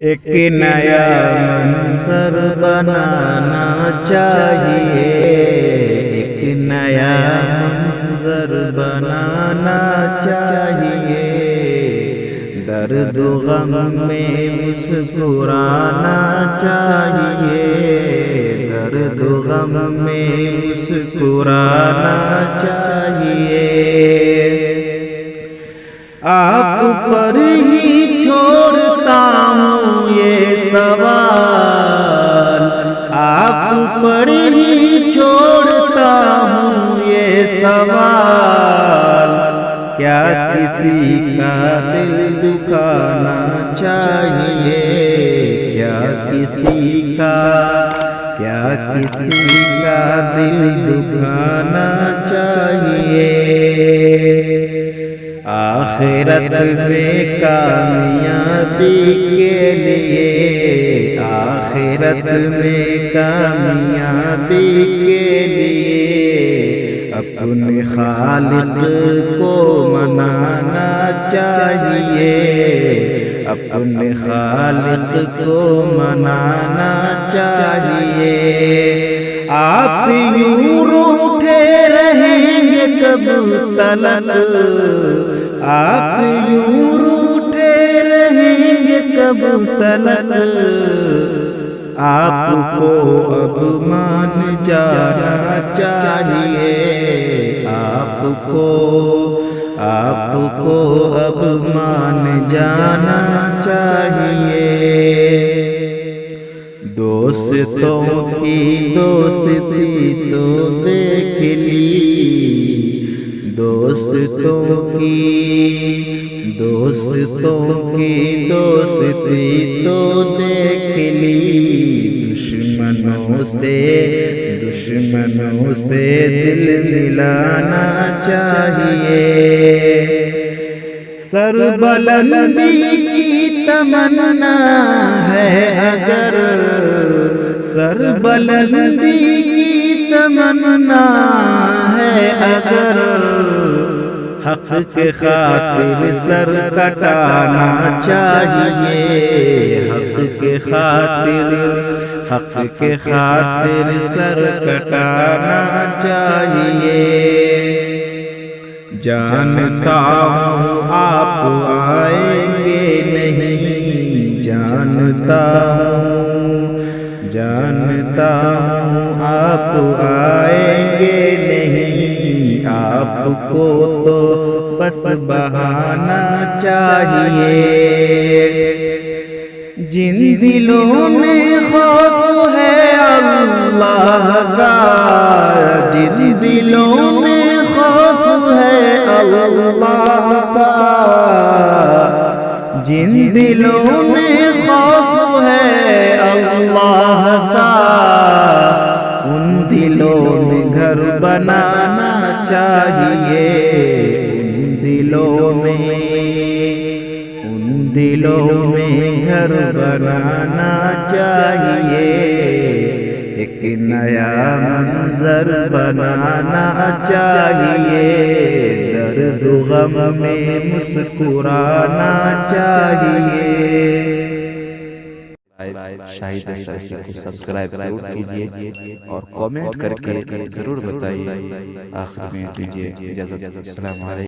ایک نیا منظر بنانا چاہیے، ایک نیا منظر بنانا چاہیے، درد و غم میں مسکرانا چاہیے، درد و غم میں مسکرانا چاہیے۔ آپ پر ہی چھوڑتا ہوں یہ سوال، آپ پر ہی چھوڑتا ہوں یہ سوال، کیا کسی کا دل دکھانا چاہیے، کیا کسی کا دل دکھانا چاہیے۔ آخرت میں کامیابی کے لیے، آخرت میں کامیابی کے لیے اپنے خالق کو منانا چاہیے، اپنے خالق کو منانا چاہیے۔ آپ یوں روٹھے رہیں گے کب تلک، آپ یوں روٹھے رہیں گے کب تلک، آپ کو اب مان جانا چاہیے، آپ کو اب مان جانا چاہیے۔ دوستوں کی دوستی تو دیکھ لی، دوستوں کی دوستی تو دیکھ لی، دشمنوں سے دل ملانا چاہیے۔ سر بلندی کی تمنا ہے اگر، سر بلندی کی تمنا ہے اگر، حق کے خاطر سر کٹانا چاہیے، حق کے خاطر سر کٹانا چاہیے۔ جانتا ہوں آپ آئیں گے نہیں، جانتا ہوں آپ آئیں گے نہیں، آپ کو تو بس بہانا چاہیے۔ جن دلوں میں خوف ہے اللہ کا، جن دلوں میں خوف ہے اللہ کا، جن دلوں میں خوف ہے اللہ کا، ان دلوں میں گھر بنانا چاہیے، ان دلوں میں گھر بنانا چاہیے، ایک نیا منظر بنانا چاہیے، درد و غم میں مسکرانا چاہیے۔ شاہد اشرفی کو سبسکرائب ضرور کیجیے اور کامنٹ کر کے ضرور بتائیے۔ آخر میں دیجیے اجازت، السلام علیکم۔